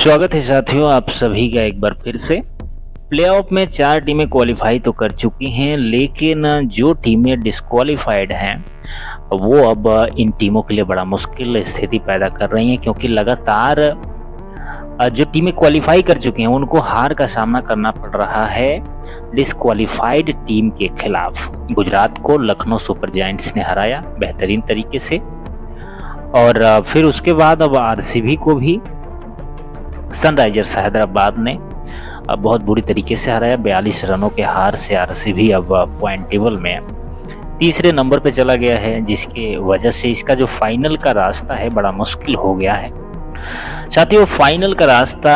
स्वागत है साथियों, आप सभी का एक बार फिर से। प्लेऑफ में 4 टीमें क्वालिफाई तो कर चुकी हैं, लेकिन जो टीमें डिस्क्वालीफाइड हैं वो अब इन टीमों के लिए बड़ा मुश्किल स्थिति पैदा कर रही हैं, क्योंकि लगातार जो टीमें क्वालिफाई कर चुकी हैं उनको हार का सामना करना पड़ रहा है डिस्क्वालीफाइड टीम के खिलाफ। गुजरात को लखनऊ सुपर जायंट्स ने हराया बेहतरीन तरीके से, और फिर उसके बाद अब आरसीबी को भी सनराइजर्स हैदराबाद ने बहुत बुरी तरीके से हराया। 42 रनों के हार से आरसीबी अब पॉइंट टेबल में तीसरे नंबर पे चला गया है, जिसके वजह से इसका जो फाइनल का रास्ता है बड़ा मुश्किल हो गया है। साथियों, फाइनल का रास्ता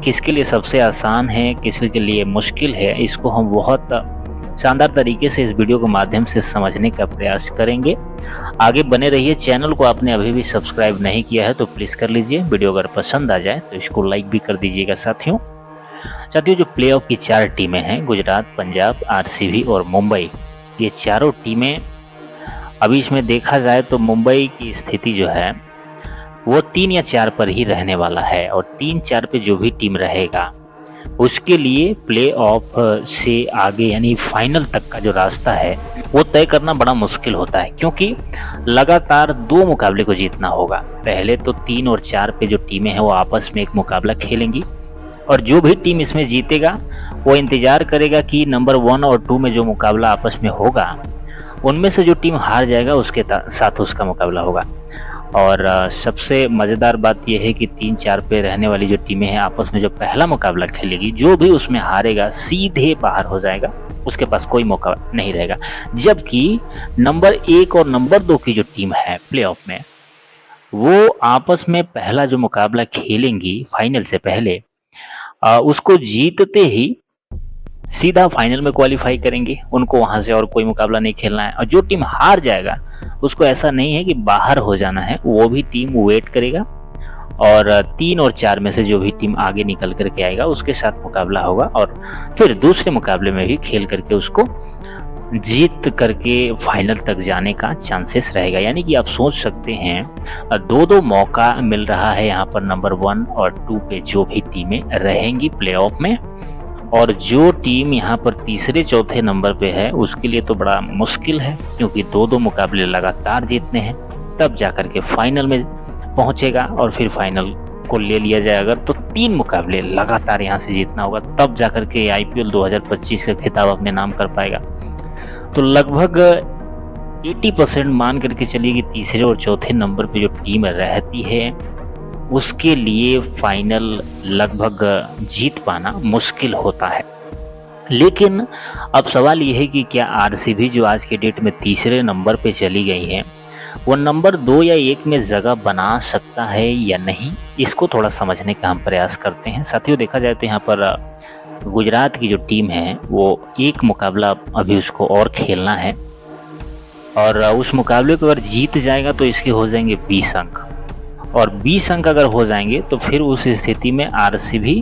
किसके लिए सबसे आसान है, किसके लिए मुश्किल है, इसको हम बहुत शानदार तरीके से इस वीडियो के माध्यम से समझने का प्रयास करेंगे। आगे बने रहिए। चैनल को आपने अभी भी सब्सक्राइब नहीं किया है तो प्लीज़ कर लीजिए। वीडियो अगर पसंद आ जाए तो इसको लाइक भी कर दीजिएगा। साथियों जो प्लेऑफ की 4 टीमें हैं, गुजरात, पंजाब, आरसीबी और मुंबई, ये चारों टीमें अभी इसमें देखा जाए तो मुंबई की स्थिति जो है वो 3 या 4 पर ही रहने वाला है, और 3-4 पे जो भी टीम रहेगा उसके लिए प्ले ऑफ से आगे यानी फाइनल तक का जो रास्ता है वो तय करना बड़ा मुश्किल होता है, क्योंकि लगातार 2 मुकाबले को जीतना होगा। पहले तो 3 और 4 पे जो टीमें हैं वो आपस में एक मुकाबला खेलेंगी, और जो भी टीम इसमें जीतेगा वो इंतजार करेगा कि नंबर 1 और 2 में जो मुकाबला आपस में होगा उनमें से जो टीम हार जाएगा उसके साथ उसका मुकाबला होगा। और सबसे मज़ेदार बात यह है कि 3-4 पे रहने वाली जो टीमें हैं आपस में जो पहला मुकाबला खेलेगी, जो भी उसमें हारेगा सीधे बाहर हो जाएगा, उसके पास कोई मौका नहीं रहेगा। जबकि नंबर 1 और नंबर 2 की जो टीम है प्लेऑफ में, वो आपस में पहला जो मुकाबला खेलेंगी फाइनल से पहले, उसको जीतते ही सीधा फाइनल में क्वालिफाई करेंगे। उनको वहां से और कोई मुकाबला नहीं खेलना है। और जो टीम हार जाएगा उसको ऐसा नहीं है कि बाहर हो जाना है, वो भी टीम वेट करेगा, और 3 और 4 में से जो भी टीम आगे निकल करके आएगा उसके साथ मुकाबला होगा, और फिर दूसरे मुकाबले में भी खेल करके उसको जीत करके फाइनल तक जाने का चांसेस रहेगा। यानी कि आप सोच सकते हैं 2-2 मौका मिल रहा है यहाँ पर नंबर 1 और 2 पे जो भी टीमें रहेंगी प्लेऑफ में, और जो टीम यहाँ पर तीसरे चौथे नंबर पे है उसके लिए तो बड़ा मुश्किल है, क्योंकि 2-2 मुकाबले लगातार जीतने हैं, तब जाकर के फाइनल में पहुंचेगा। और फिर फाइनल को ले लिया जाए अगर, तो 3 मुकाबले लगातार यहाँ से जीतना होगा, तब जाकर के आईपीएल 2025 का खिताब अपने नाम कर पाएगा। तो लगभग 80% मान करके चलिए कि तीसरे और चौथे नंबर पे जो टीम रहती है उसके लिए फाइनल लगभग जीत पाना मुश्किल होता है। लेकिन अब सवाल ये है कि क्या आरसीबी जो आज के डेट में तीसरे नंबर पे चली गई है वो नंबर 2 या 1 में जगह बना सकता है या नहीं, इसको थोड़ा समझने का हम प्रयास करते हैं। साथियों, देखा जाए तो यहाँ पर गुजरात की जो टीम है वो एक मुकाबला अभी उसको और खेलना है, और उस मुकाबले को अगर जीत जाएगा तो इसके हो जाएंगे 20 अंक, और 20 अंक अगर हो जाएंगे तो फिर उस स्थिति में आरसीबी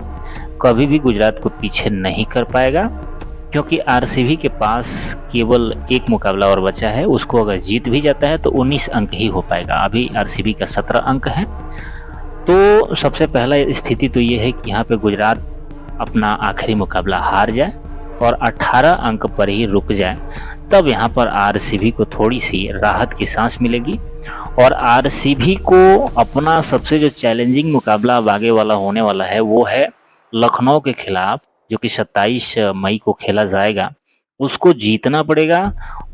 कभी भी गुजरात को पीछे नहीं कर पाएगा, क्योंकि आरसीबी के पास केवल एक मुकाबला और बचा है। उसको अगर जीत भी जाता है तो 19 अंक ही हो पाएगा। अभी आरसीबी का 17 अंक है। तो सबसे पहला स्थिति तो ये है कि यहाँ पे गुजरात अपना आखिरी मुकाबला हार जाए और 18 अंक पर ही रुक जाए, तब यहाँ पर आरसीबी को थोड़ी सी राहत की सांस मिलेगी, और आरसीबी को अपना सबसे जो चैलेंजिंग मुकाबला अब आगे वाला होने वाला है वो है लखनऊ के खिलाफ, जो कि 27 मई को खेला जाएगा। उसको जीतना पड़ेगा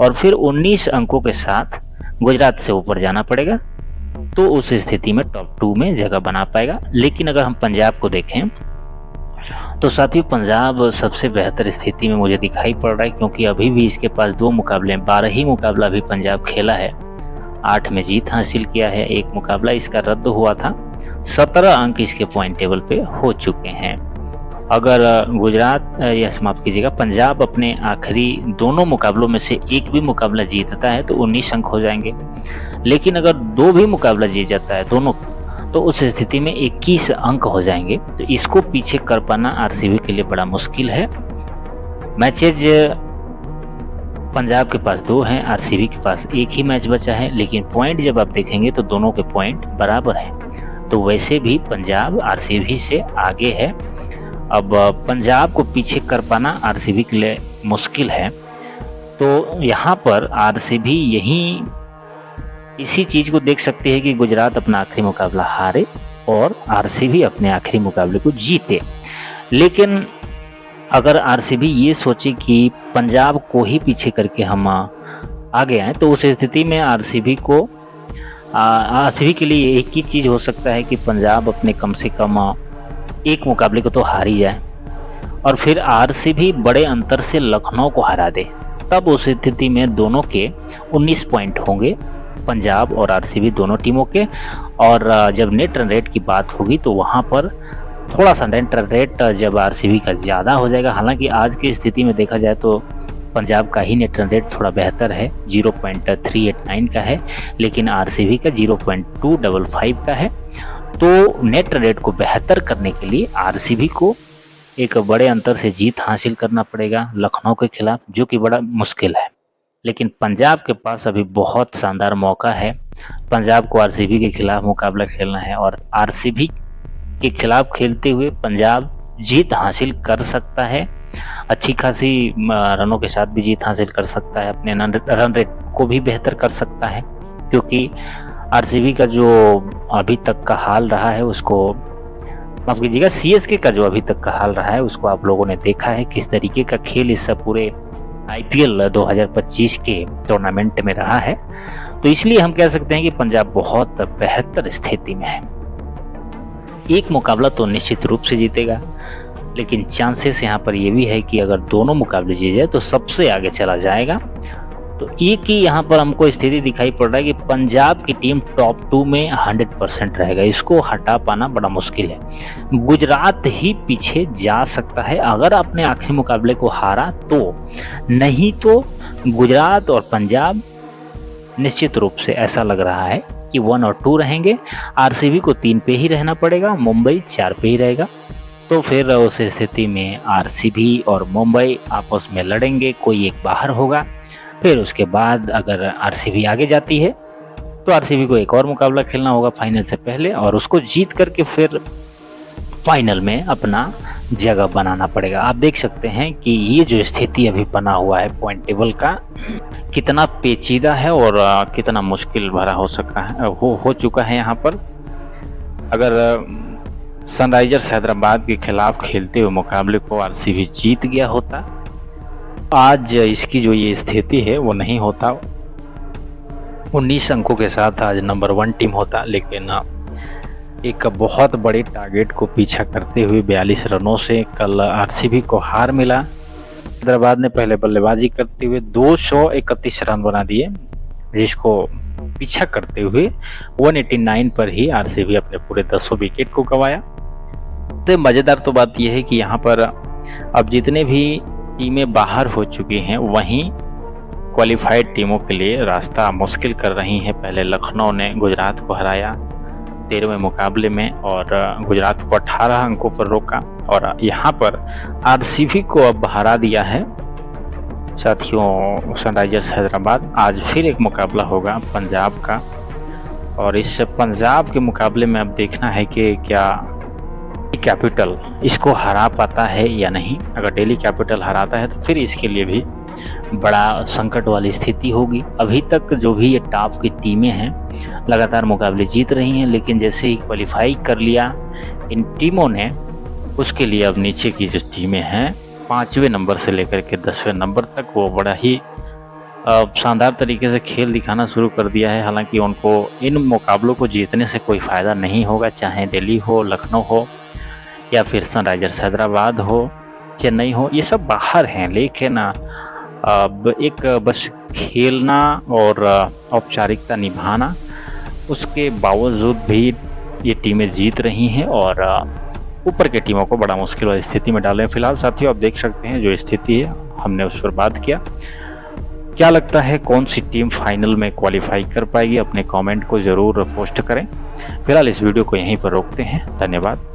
और फिर 19 अंकों के साथ गुजरात से ऊपर जाना पड़ेगा, तो उस स्थिति में टॉप 2 में जगह बना पाएगा। लेकिन अगर हम पंजाब को देखें तो साथियों, पंजाब सबसे बेहतर स्थिति में मुझे दिखाई पड़ रहा है, क्योंकि अभी भी इसके पास 2 मुकाबले, 12 ही मुकाबला भी पंजाब खेला है, 8 में जीत हासिल किया है, 1 मुकाबला इसका रद्द हुआ था, 17 अंक इसके पॉइंट टेबल पे हो चुके हैं। अगर गुजरात या माफ कीजिएगा पंजाब अपने आखिरी दोनों मुकाबलों में से एक भी मुकाबला जीतता है तो 19 अंक हो जाएंगे। लेकिन अगर 2 भी मुकाबला जीत जाता है दोनों, तो उस स्थिति में 21 अंक हो जाएंगे। तो इसको पीछे कर पाना आरसीबी के लिए बड़ा मुश्किल है। मैचेज पंजाब के पास 2 हैं, आरसीबी के पास 1 ही मैच बचा है, लेकिन पॉइंट जब आप देखेंगे तो दोनों के पॉइंट बराबर हैं। तो वैसे भी पंजाब आरसीबी से आगे है। अब पंजाब को पीछे कर पाना आरसीबी के लिए मुश्किल है। तो यहाँ पर आरसीबी यहीं इसी चीज़ को देख सकती है कि गुजरात अपना आखिरी मुकाबला हारे और आरसीबी अपने आखिरी मुकाबले को जीते। लेकिन अगर आरसीबी ये सोचे कि पंजाब को ही पीछे करके हम आगे आए, तो उस स्थिति में आरसीबी के लिए एक ही चीज़ हो सकता है कि पंजाब अपने कम से कम एक मुकाबले को तो हार ही जाए और फिर आरसीबी बड़े अंतर से लखनऊ को हरा दे। तब उस स्थिति में दोनों के 19 पॉइंट होंगे, पंजाब और आरसीबी दोनों टीमों के। और जब नेट रन रेट की बात होगी तो वहाँ पर थोड़ा सा नेट रन रेट जब आरसीबी का ज़्यादा हो जाएगा। हालांकि आज की स्थिति में देखा जाए तो पंजाब का ही नेट रन रेट थोड़ा बेहतर है, 0.389 का है, लेकिन आरसीबी का 0.255 का है। तो नेट रन रेट को बेहतर करने के लिए आरसीबी को एक बड़े अंतर से जीत हासिल करना पड़ेगा लखनऊ के खिलाफ, जो कि बड़ा मुश्किल है। लेकिन पंजाब के पास अभी बहुत शानदार मौका है। पंजाब को आरसीबी के खिलाफ मुकाबला खेलना है और आरसीबी के खिलाफ खेलते हुए पंजाब जीत हासिल कर सकता है। अच्छी खासी रनों के साथ भी जीत हासिल कर सकता है, अपने रन रेट को भी बेहतर कर सकता है, क्योंकि आरसीबी का जो अभी तक का हाल रहा है उसको, माफ कीजिएगा, सीएसके का जो अभी तक का हाल रहा है उसको आप लोगों ने देखा है किस तरीके का खेल इस पूरे आईपीएल 2025 के टूर्नामेंट में रहा है। तो इसलिए हम कह सकते हैं कि पंजाब बहुत बेहतर स्थिति में है। एक मुकाबला तो निश्चित रूप से जीतेगा, लेकिन चांसेस यहाँ पर ये भी है कि अगर दोनों मुकाबले जीत जाए तो सबसे आगे चला जाएगा। तो एक ही यहाँ पर हमको स्थिति दिखाई पड़ रहा है कि पंजाब की टीम टॉप 2 में 100% रहेगा, इसको हटा पाना बड़ा मुश्किल है। गुजरात ही पीछे जा सकता है अगर अपने आखिरी मुकाबले को हारा तो, नहीं तो गुजरात और पंजाब निश्चित रूप से ऐसा लग रहा है कि 1 और 2 रहेंगे। आरसीबी को 3 पे ही रहना पड़ेगा, मुंबई 4 पे ही रहेगा। तो फिर उस स्थिति में आरसीबी और मुंबई आपस में लड़ेंगे, कोई एक बाहर होगा। फिर उसके बाद अगर आरसीबी आगे जाती है तो आरसीबी को एक और मुकाबला खेलना होगा फाइनल से पहले, और उसको जीत करके फिर फाइनल में अपना जगह बनाना पड़ेगा। आप देख सकते हैं कि ये जो स्थिति अभी बना हुआ है पॉइंट टेबल का, कितना पेचीदा है और कितना मुश्किल भरा हो चुका है। यहाँ पर अगर सनराइजर्स हैदराबाद के खिलाफ खेलते हुए मुकाबले को आरसीबी जीत गया होता, आज इसकी जो ये स्थिति है वो नहीं होता, 19 अंकों के साथ आज नंबर 1 टीम होता। लेकिन एक बहुत बड़े टारगेट को पीछा करते हुए 42 रनों से कल आरसीबी को हार मिला। हैदराबाद ने पहले बल्लेबाजी करते हुए 231 रन बना दिए, जिसको पीछा करते हुए 189 पर ही आरसीबी अपने पूरे 10 विकेट को गंवाया। सबसे मज़ेदार तो बात यह है कि यहाँ पर अब जितने भी टीमें बाहर हो चुकी हैं वहीं क्वालिफाइड टीमों के लिए रास्ता मुश्किल कर रही हैं। पहले लखनऊ ने गुजरात को हराया 13वें मुकाबले में और गुजरात को 18 अंकों पर रोका, और यहाँ पर आरसीबी को अब हरा दिया है साथियों सनराइजर्स हैदराबाद। आज फिर एक मुकाबला होगा पंजाब का, और इस पंजाब के मुकाबले में अब देखना है कि क्या कैपिटल इसको हरा पाता है या नहीं। अगर दिल्ली कैपिटल हराता है तो फिर इसके लिए भी बड़ा संकट वाली स्थिति होगी। अभी तक जो भी ये टॉप की टीमें हैं लगातार मुकाबले जीत रही हैं, लेकिन जैसे ही क्वालिफाई कर लिया इन टीमों ने, उसके लिए अब नीचे की जो टीमें हैं 5वें नंबर से लेकर के 10वें नंबर तक वो बड़ा ही शानदार तरीके से खेल दिखाना शुरू कर दिया है। हालांकि उनको इन मुकाबलों को जीतने से कोई फ़ायदा नहीं होगा, चाहे दिल्ली हो, लखनऊ हो या फिर सनराइजर्स हैदराबाद हो, चेन्नई हो, ये सब बाहर हैं। लेकिन अब एक बस खेलना और औपचारिकता निभाना, उसके बावजूद भी ये टीमें जीत रही हैं और ऊपर के टीमों को बड़ा मुश्किल वाली स्थिति में डाले हैं। फिलहाल साथियों आप देख सकते हैं जो स्थिति है हमने उस पर बात किया। क्या लगता है कौन सी टीम फाइनल में क्वालिफाई कर पाएगी, अपने कमेंट को ज़रूर पोस्ट करें। फिलहाल इस वीडियो को यहीं पर रोकते हैं। धन्यवाद।